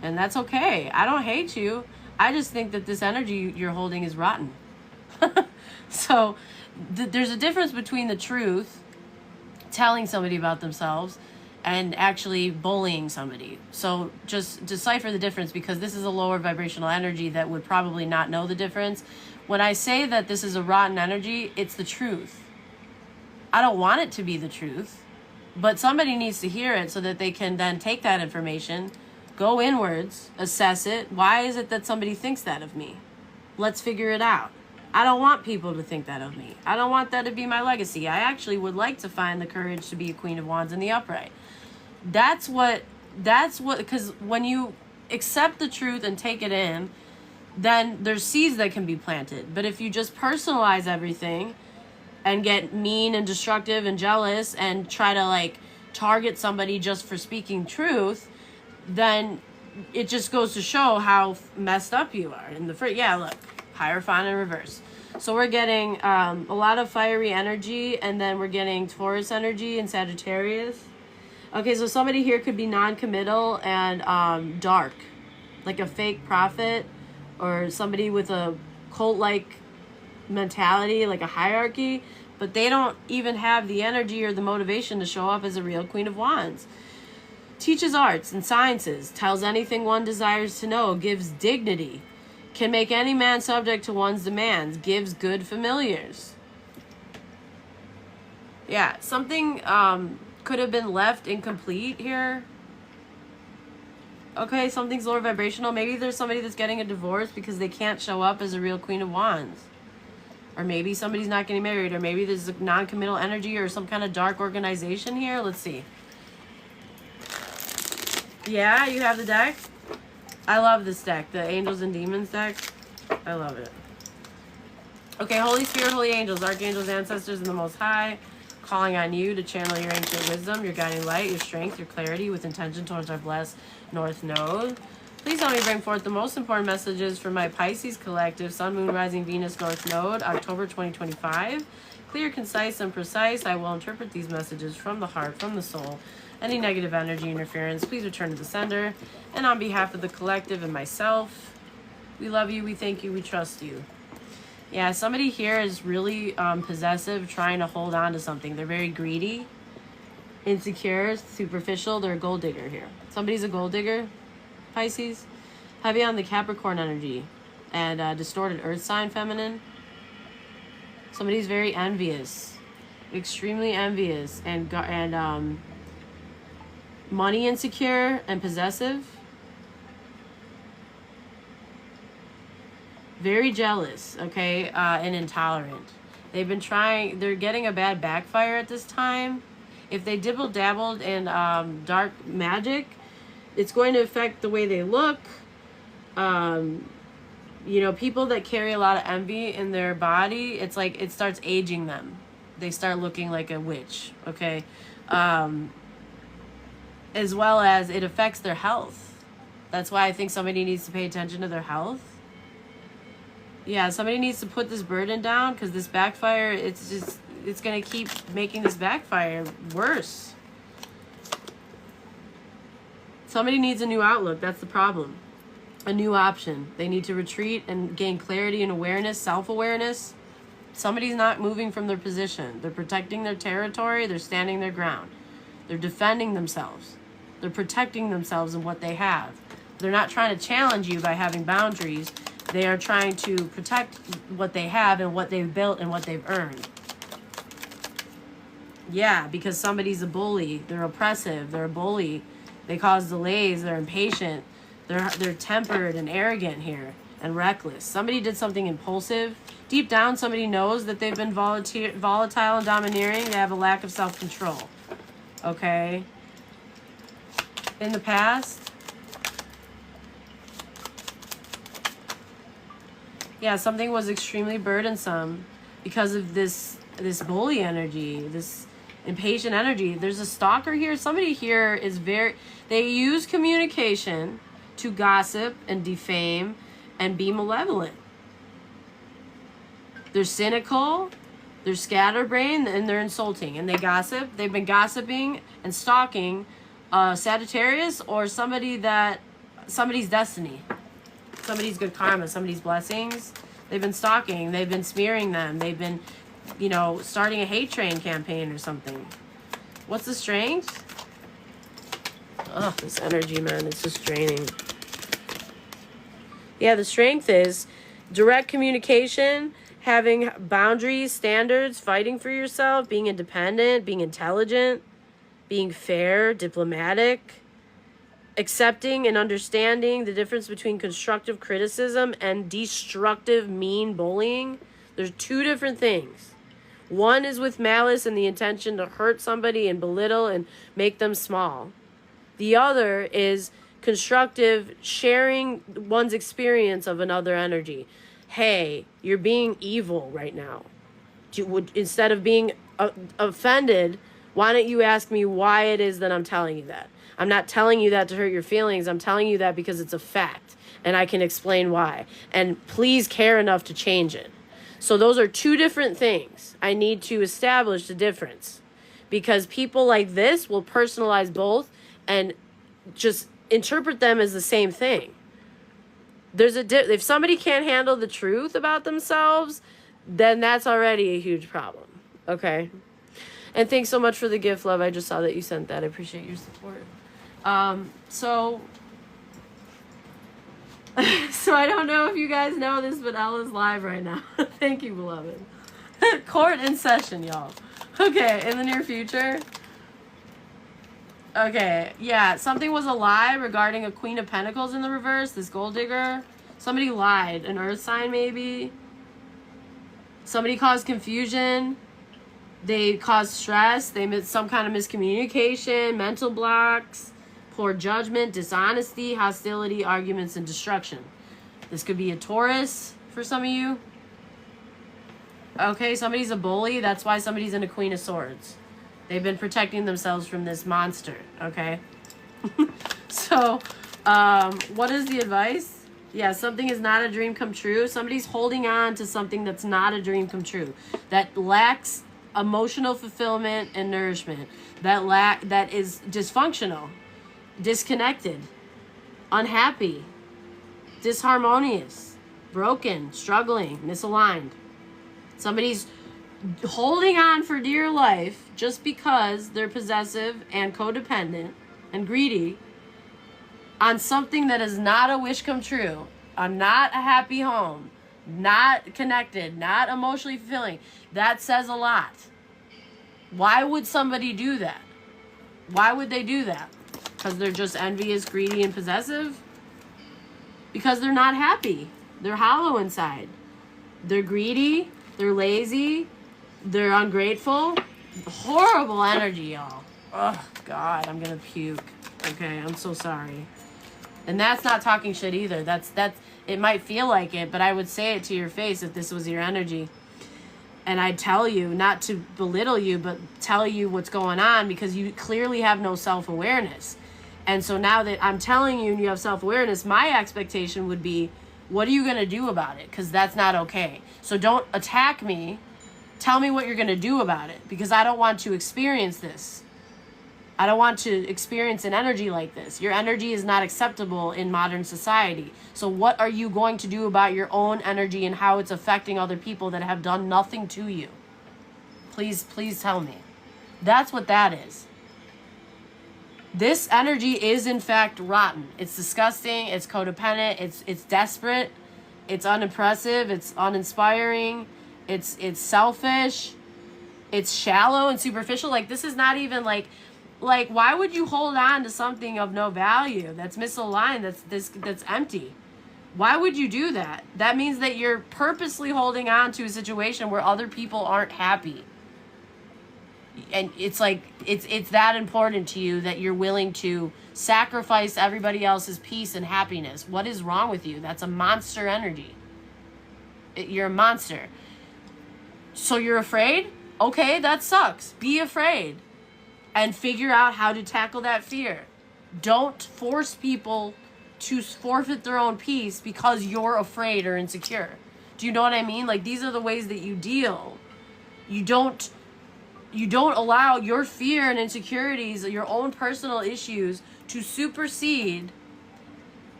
And that's okay. I don't hate you. I just think that this energy you're holding is rotten. So there's a difference between the truth, telling somebody about themselves, and actually bullying somebody. So just decipher the difference, because this is a lower vibrational energy that would probably not know the difference. When I say that this is a rotten energy, it's the truth. I don't want it to be the truth, but somebody needs to hear it so that they can then take that information, go inwards, assess it. Why is it that somebody thinks that of me? Let's figure it out. I don't want people to think that of me. I don't want that to be my legacy. I actually would like to find the courage to be a Queen of Wands in the upright. That's what, because when you accept the truth and take it in, then there's seeds that can be planted. But if you just personalize everything and get mean and destructive and jealous and try to like target somebody just for speaking truth, then it just goes to show how messed up you are. In the yeah, look, Hierophant in reverse. So we're getting a lot of fiery energy, and then we're getting Taurus energy and Sagittarius. Okay, so somebody here could be non-committal and dark, like a fake prophet, or somebody with a cult-like mentality, like a hierarchy, but they don't even have the energy or the motivation to show up as a real Queen of Wands. Teaches arts and sciences, tells anything one desires to know, gives dignity, can make any man subject to one's demands, gives good familiars. Yeah, something could have been left incomplete here. Okay, something's lower vibrational. Maybe there's somebody that's getting a divorce because they can't show up as a real Queen of Wands. Or maybe somebody's not getting married, or maybe there's a non-committal energy or some kind of dark organization here. Let's see. Yeah, you have the deck? I love this deck, the Angels and Demons deck. I love it. Okay, Holy Spirit, Holy Angels, Archangels, Ancestors, and the Most High, calling on you to channel your ancient wisdom, your guiding light, your strength, your clarity, with intention towards our blessed North Node. Please help me bring forth the most important messages for my Pisces collective, Sun, Moon, Rising, Venus, North Node, October 2025. Clear, concise, and precise. I will interpret these messages from the heart, from the soul. Any negative energy interference, please return to the sender. And on behalf of the collective and myself, we love you, we thank you, we trust you. Yeah, somebody here is really possessive, trying to hold on to something. They're very greedy, insecure, superficial. They're a gold digger here. Somebody's a gold digger, Pisces. Heavy on the Capricorn energy and distorted earth sign feminine. Somebody's very envious, extremely envious, and money insecure and possessive. Very jealous, okay, and intolerant. They've been trying, they're getting a bad backfire at this time. If they dibble-dabbled in dark magic, it's going to affect the way they look. You know, people that carry a lot of envy in their body, it's like it starts aging them. They start looking like a witch, okay? As well as it affects their health. That's why I think somebody needs to pay attention to their health. Yeah, somebody needs to put this burden down, because this backfire, it's going to keep making this backfire worse. Somebody needs a new outlook. That's the problem. A new option. They need to retreat and gain clarity and awareness, self-awareness. Somebody's not moving from their position. They're protecting their territory. They're standing their ground. They're defending themselves. They're protecting themselves and what they have. They're not trying to challenge you by having boundaries. They are trying to protect what they have and what they've built and what they've earned. Yeah, because somebody's a bully. They're oppressive. They're a bully. They cause delays. They're impatient. They're tempered and arrogant here and reckless. Somebody did something impulsive. Deep down, somebody knows that they've been volatile and domineering. They have a lack of self-control. Okay? In the past, yeah, something was extremely burdensome because of this bully energy, this impatient energy. There's a stalker here. Somebody here is they use communication to gossip and defame and be malevolent. They're cynical, they're scatterbrained, and they're insulting, and they gossip. They've been gossiping and stalking Sagittarius or somebody that somebody's destiny, somebody's good karma, somebody's blessings. They've been stalking, they've been smearing them, they've been, you know, starting a hate train campaign or something. What's the strength? Oh, this energy, man, it's just draining. Yeah, the strength is direct communication, having boundaries, standards, fighting for yourself, being independent, being intelligent, being fair, diplomatic, accepting and understanding the difference between constructive criticism and destructive, mean bullying. There's two different things. One is with malice and the intention to hurt somebody and belittle and make them small. The other is constructive, sharing one's experience of another energy. Hey, you're being evil right now. Instead of being offended, why don't you ask me why it is that I'm telling you that? I'm not telling you that to hurt your feelings. I'm telling you that because it's a fact, and I can explain why. And please care enough to change it. So those are two different things. I need to establish the difference, because people like this will personalize both and just interpret them as the same thing. If somebody can't handle the truth about themselves, then that's already a huge problem. Okay? And thanks so much for the gift, love. I just saw that you sent that. I appreciate your support. So I don't know if you guys know this, but Ella's live right now. Thank you, beloved. Court in session, y'all. Okay, in the near future. Okay, yeah, something was a lie regarding a Queen of Pentacles in the reverse, this gold digger. Somebody lied, an earth sign maybe. Somebody caused confusion. They caused stress. They made some kind of miscommunication, mental blocks, poor judgment, dishonesty, hostility, arguments, and destruction. This could be a Taurus for some of you. Okay, somebody's a bully. That's why somebody's in a Queen of Swords. They've been protecting themselves from this monster, okay? So, what is the advice? Yeah, something is not a dream come true. Somebody's holding on to something that's not a dream come true. That lacks emotional fulfillment and nourishment. That is dysfunctional, disconnected, unhappy, disharmonious, broken, struggling, misaligned. Somebody's holding on for dear life just because they're possessive and codependent and greedy on something that is not a wish come true, on not a happy home, not connected, not emotionally fulfilling. That says a lot. Why would somebody do that? Why would they do that? Because they're just envious, greedy, and possessive? Because they're not happy. They're hollow inside. They're greedy. They're lazy. They're ungrateful. Horrible energy, y'all. Oh, God, I'm going to puke. Okay, I'm so sorry. And that's not talking shit either. That's it might feel like it, but I would say it to your face if this was your energy. And I'd tell you, not to belittle you, but tell you what's going on, because you clearly have no self-awareness. And so now that I'm telling you and you have self-awareness, my expectation would be, what are you going to do about it? Because that's not okay. So don't attack me. Tell me what you're going to do about it, because I don't want to experience this. I don't want to experience an energy like this. Your energy is not acceptable in modern society. So what are you going to do about your own energy and how it's affecting other people that have done nothing to you? Please tell me. That's what that is. This energy is in fact rotten. It's disgusting. It's codependent. It's desperate. It's unimpressive. It's uninspiring. It's selfish. It's shallow and superficial. Like, this is not even like, why would you hold on to something of no value that's misaligned, that's empty? Why would you do that? That means that you're purposely holding on to a situation where other people aren't happy. And it's like, it's that important to you that you're willing to sacrifice everybody else's peace and happiness. What is wrong with you? That's a monster energy. You're a monster. So you're afraid? Okay, that sucks. Be afraid. And figure out how to tackle that fear. Don't force people to forfeit their own peace because you're afraid or insecure. Do you know what I mean? Like, these are the ways that you deal. You don't allow your fear and insecurities, your own personal issues, to supersede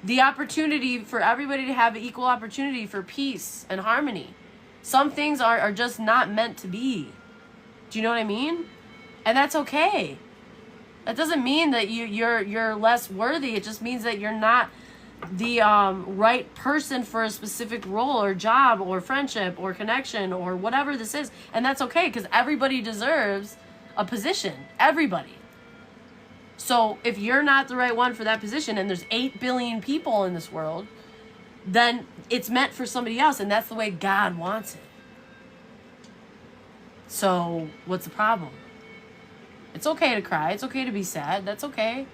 the opportunity for everybody to have equal opportunity for peace and harmony. Some things are just not meant to be. Do you know what I mean? And that's okay. That doesn't mean that you're less worthy. It just means that you're not the right person for a specific role or job or friendship or connection or whatever this is. And that's okay, because everybody deserves a position. Everybody. So if you're not the right one for that position, and there's 8 billion people in this world, then it's meant for somebody else, and that's the way God wants it. So what's the problem? It's okay to cry. It's okay to be sad. That's okay.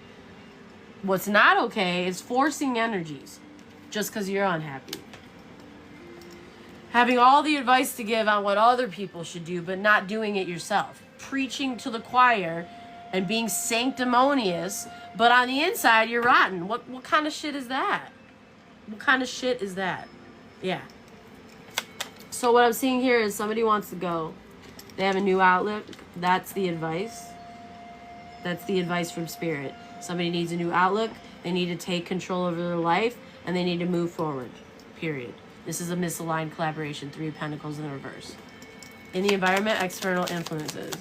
What's not okay is forcing energies just because you're unhappy. Having all the advice to give on what other people should do, but not doing it yourself. Preaching to the choir and being sanctimonious, but on the inside you're rotten. What kind of shit is that? What kind of shit is that? Yeah. So what I'm seeing here is somebody wants to go. They have a new outlook. That's the advice. That's the advice from Spirit. Somebody needs a new outlook. They need to take control over their life, and they need to move forward. Period. This is a misaligned collaboration. 3 of Pentacles in the reverse. In the environment, external influences.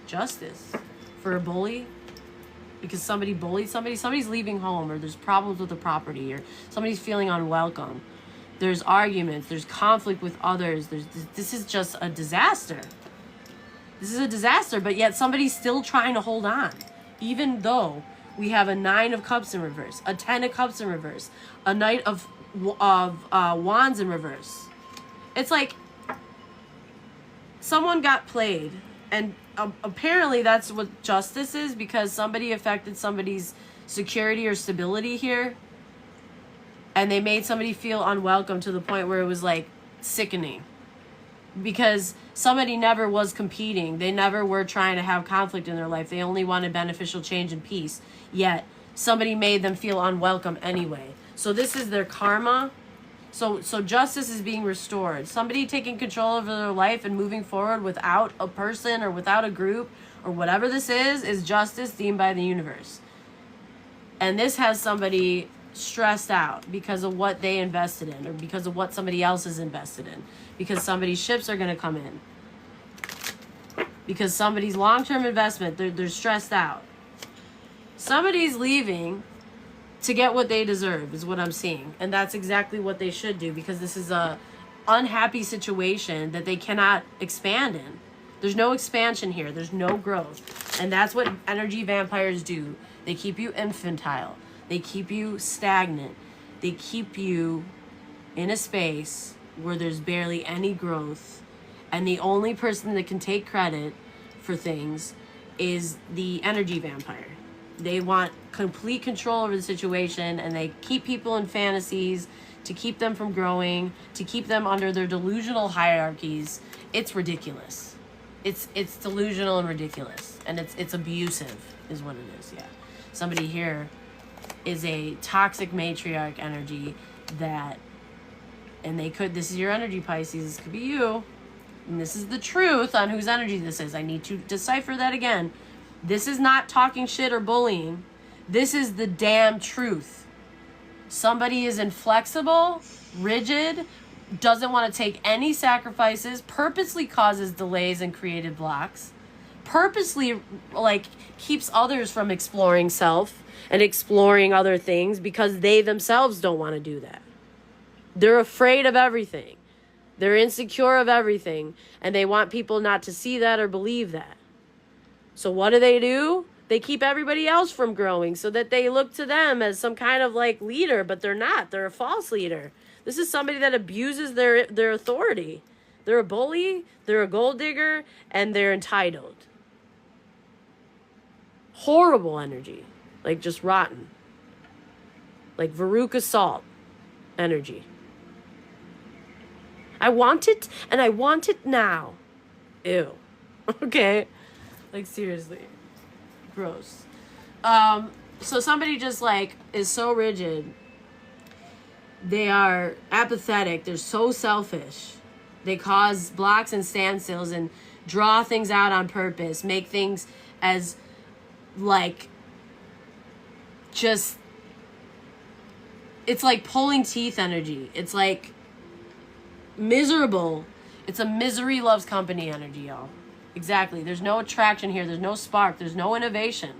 Justice. For a bully. Because somebody bullied somebody. Somebody's leaving home, or there's problems with the property, or somebody's feeling unwelcome. There's arguments. There's conflict with others. This is just a disaster. This is a disaster, but yet somebody's still trying to hold on. Even though we have a 9 of Cups in reverse, a 10 of Cups in reverse, a Knight of Wands in reverse. It's like someone got played, and apparently that's what justice is, because somebody affected somebody's security or stability here, and they made somebody feel unwelcome to the point where it was like sickening. Because somebody never was competing. They never were trying to have conflict in their life. They only wanted beneficial change and peace. Yet, somebody made them feel unwelcome anyway. So this is their karma. So justice is being restored. Somebody taking control over their life and moving forward without a person or without a group or whatever this is justice deemed by the universe. And this has somebody stressed out because of what they invested in, or because of what somebody else is invested in, because somebody's ships are going to come in, because somebody's long-term investment, they're stressed out. Somebody's leaving to get what they deserve is what I'm seeing, and that's exactly what they should do, because this is a unhappy situation that they cannot expand in. There's no expansion here. There's no growth, and that's what energy vampires do. They keep you infantile. They keep you stagnant. They keep you in a space where there's barely any growth. And the only person that can take credit for things is the energy vampire. They want complete control over the situation, and they keep people in fantasies to keep them from growing, to keep them under their delusional hierarchies. It's ridiculous. It's delusional and ridiculous. And it's abusive is what it is, yeah. Somebody here is a toxic matriarch energy that, and this is your energy, Pisces, this could be you, and this is the truth on whose energy this is. I need to decipher that again. This is not talking shit or bullying. This is the damn truth. Somebody is inflexible, rigid, doesn't want to take any sacrifices, purposely causes delays and creative blocks, purposely keeps others from exploring self and exploring other things because they themselves don't want to do that. They're afraid of everything. They're insecure of everything, and they want people not to see that or believe that. So what do? They keep everybody else from growing so that they look to them as some kind of leader, but they're not. They're a false leader. This is somebody that abuses their authority. They're a bully, they're a gold digger, and they're entitled. Horrible energy. Just rotten. Veruca Salt energy. I want it, and I want it now. Ew. Okay? Seriously. Gross. So somebody just is so rigid. They are apathetic. They're so selfish. They cause blocks and standstills and draw things out on purpose. Make things as just, it's like pulling teeth energy. It's like miserable. It's a misery loves company energy, y'all. Exactly. There's no attraction here. There's no spark. There's no innovation.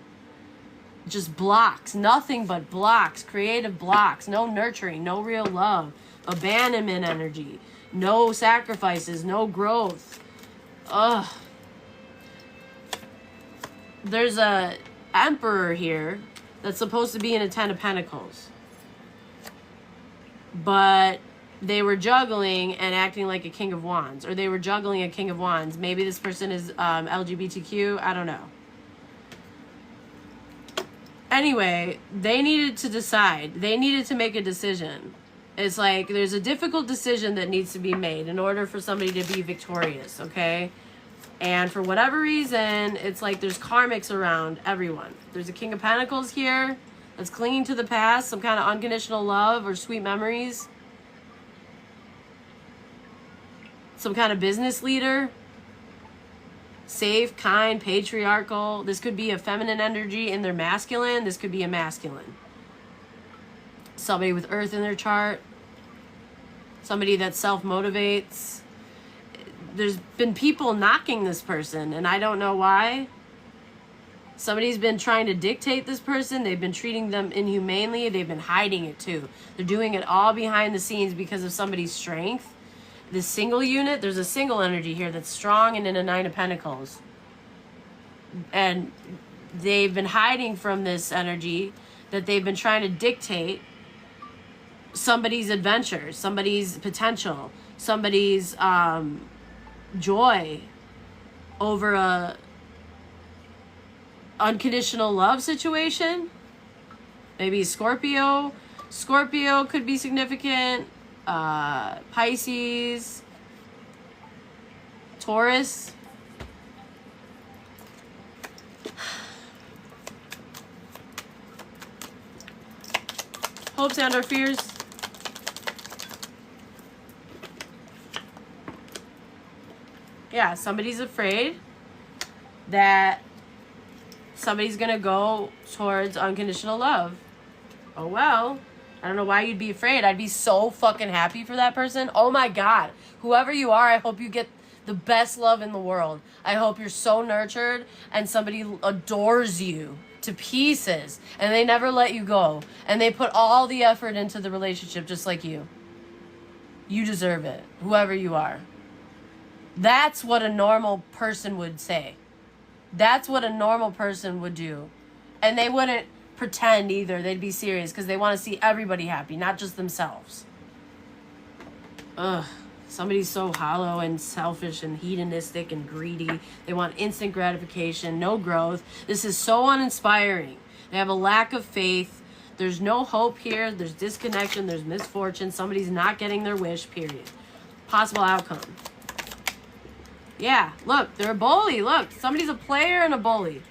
Just blocks. Nothing but blocks. Creative blocks. No nurturing. No real love. Abandonment energy. No sacrifices. No growth. Ugh. There's a emperor here that's supposed to be in a 10 of Pentacles. But they were juggling and acting like a King of Wands. Or they were juggling a King of Wands. Maybe this person is LGBTQ. I don't know. Anyway, they needed to decide. They needed to make a decision. It's like there's a difficult decision that needs to be made in order for somebody to be victorious, okay? And for whatever reason, it's like there's karmics around everyone. There's a King of Pentacles here that's clinging to the past, some kind of unconditional love or sweet memories. Some kind of business leader. Safe, kind, patriarchal. This could be a feminine energy in their masculine. This could be a masculine. Somebody with earth in their chart. Somebody that self-motivates. There's been people knocking this person, and I don't know why. Somebody's been trying to dictate this person. They've been treating them inhumanely. They've been hiding it too. They're doing it all behind the scenes because of somebody's strength. This single unit, there's a single energy here that's strong and in a 9 of Pentacles. And they've been hiding from this energy that they've been trying to dictate somebody's adventure, somebody's potential, somebody's joy over a unconditional love situation. Maybe Scorpio. Scorpio could be significant. Pisces, Taurus. Hopes and our fears. Yeah, somebody's afraid that somebody's gonna go towards unconditional love. Oh well. I don't know why you'd be afraid. I'd be so fucking happy for that person. Oh my God. Whoever you are, I hope you get the best love in the world. I hope you're so nurtured and somebody adores you to pieces and they never let you go. And they put all the effort into the relationship just like you. You deserve it. Whoever you are. That's what a normal person would say. That's what a normal person would do. And they wouldn't pretend either. They'd be serious because they want to see everybody happy, not just themselves. Ugh. Somebody's so hollow and selfish and hedonistic and greedy. They want instant gratification, no growth. This is so uninspiring. They have a lack of faith. There's no hope here. There's disconnection. There's misfortune. Somebody's not getting their wish, period. Possible outcome. Yeah, look, they're a bully. Look, somebody's a player and a bully.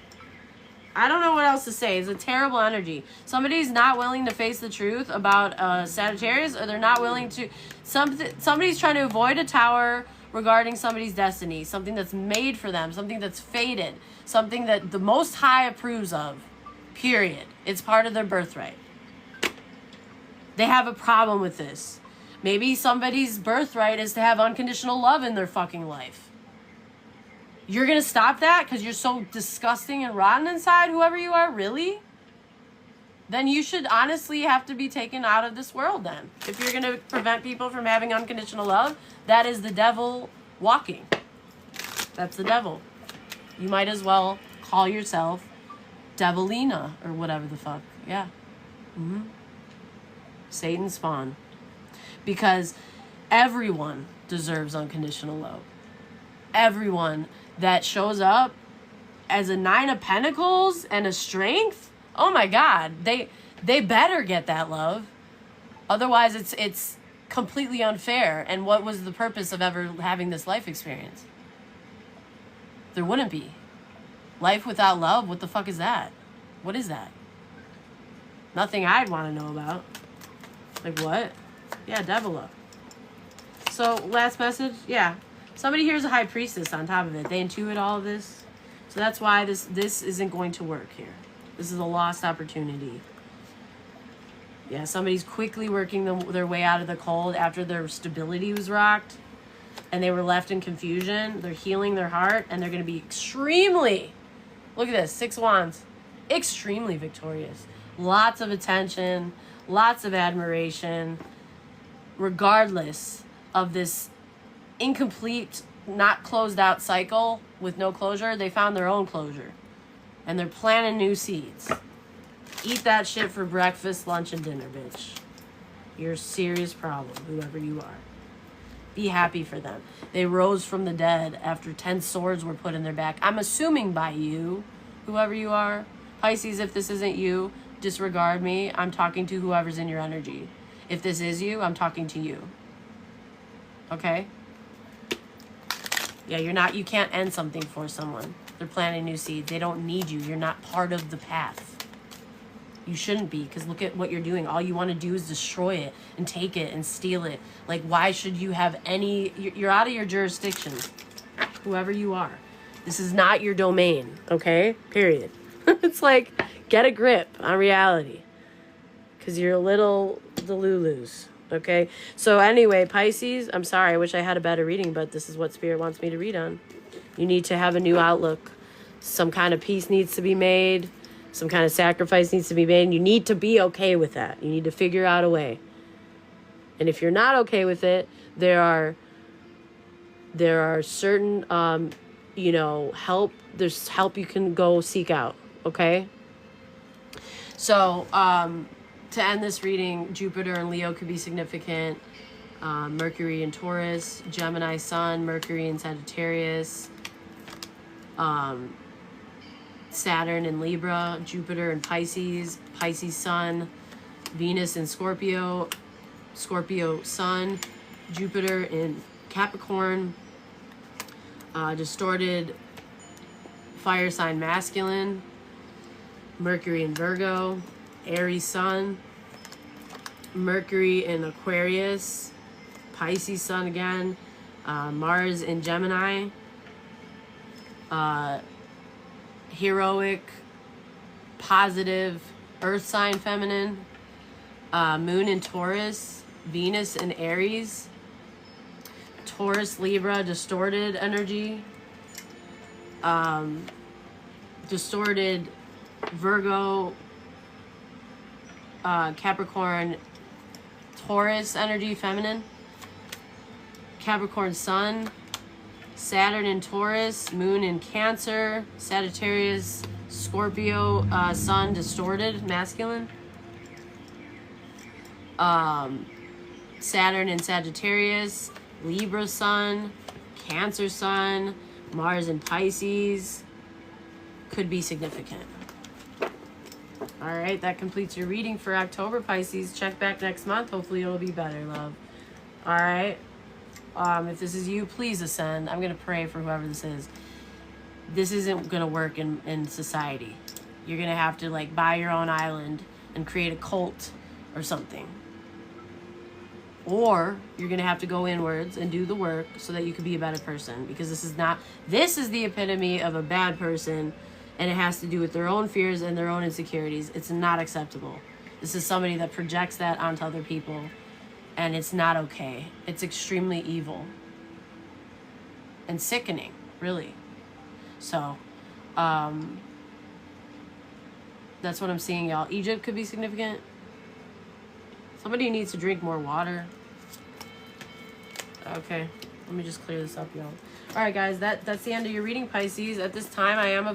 I don't know what else to say. It's a terrible energy. Somebody's not willing to face the truth about Sagittarius, or they're not willing to... Somebody's trying to avoid a tower regarding somebody's destiny. Something that's made for them. Something that's fated. Something that the Most High approves of. Period. It's part of their birthright. They have a problem with this. Maybe somebody's birthright is to have unconditional love in their fucking life. You're going to stop that because you're so disgusting and rotten inside, whoever you are? Really? Then you should honestly have to be taken out of this world then. If you're going to prevent people from having unconditional love, that is the devil walking. That's the devil. You might as well call yourself Devilina or whatever the fuck. Yeah. Satan's spawn. Because everyone deserves unconditional love. Everyone that shows up as a 9 of Pentacles and a strength, oh my God, they better get that love. Otherwise, it's completely unfair. And what was the purpose of ever having this life experience? There wouldn't be. Life without love, what the fuck is that? What is that? Nothing I'd want to know about. Like what? Yeah, devil up. So, last message, yeah. Somebody here is a high priestess on top of it. They intuit all of this. So that's why this isn't going to work here. This is a lost opportunity. Yeah, somebody's quickly working their way out of the cold after their stability was rocked and they were left in confusion. They're healing their heart and they're going to be extremely, look at this, 6 wands, extremely victorious. Lots of attention, lots of admiration, regardless of this incomplete, not closed out cycle with no closure. They found their own closure and they're planting new seeds. Eat that shit for breakfast, lunch, and dinner, bitch. You're a serious problem, whoever you are. Be happy for them. They rose from the dead after 10 swords were put in their back. I'm assuming by you, whoever you are. Pisces, if this isn't you, disregard me. I'm talking to whoever's in your energy. If this is you, I'm talking to you. Okay? Yeah, you can't end something for someone. They're planting new seeds. They don't need you. You're not part of the path. You shouldn't be, because look at what you're doing. All you want to do is destroy it and take it and steal it. Like, why should you have any... You're out of your jurisdiction, whoever you are. This is not your domain, okay? Period. It's like, get a grip on reality, because you're a little delulus, okay? So anyway, Pisces, I'm sorry. I wish I had a better reading, but this is what Spirit wants me to read on. You need to have a new outlook. Some kind of peace needs to be made. Some kind of sacrifice needs to be made, and you need to be okay with that. You need to figure out a way. And if you're not okay with it, there are certain, help. There's help you can go seek out, okay? So, to end this reading, Jupiter and Leo could be significant. Mercury in Taurus, Gemini Sun, Mercury in Sagittarius, Saturn in Libra, Jupiter in Pisces, Pisces Sun, Venus in Scorpio, Scorpio Sun, Jupiter in Capricorn, distorted fire sign masculine, Mercury in Virgo, Aries Sun, Mercury in Aquarius, Pisces Sun again, Mars in Gemini, heroic, positive, earth sign feminine, moon in Taurus, Venus in Aries, Taurus, Libra, distorted energy, distorted Virgo, Capricorn, Taurus energy, feminine, Capricorn Sun, Saturn in Taurus, Moon in Cancer, Sagittarius, Scorpio, Sun distorted, masculine. Saturn in Sagittarius, Libra Sun, Cancer Sun, Mars in Pisces. Could be significant. All right, that completes your reading for October, Pisces. Check back next month. Hopefully it'll be better, love. All right. If this is you, please ascend. I'm going to pray for whoever this is. This isn't going to work in society. You're going to have to, like, buy your own island and create a cult or something. Or you're going to have to go inwards and do the work so that you can be a better person. Because this is the epitome of a bad person, and it has to do with their own fears and their own insecurities. It's not acceptable. This is somebody that projects that onto other people. And it's not okay. It's extremely evil. And sickening, really. So, that's what I'm seeing, y'all. Egypt could be significant. Somebody needs to drink more water. Okay, let me just clear this up, y'all. All right, guys, that's the end of your reading, Pisces. At this time, I am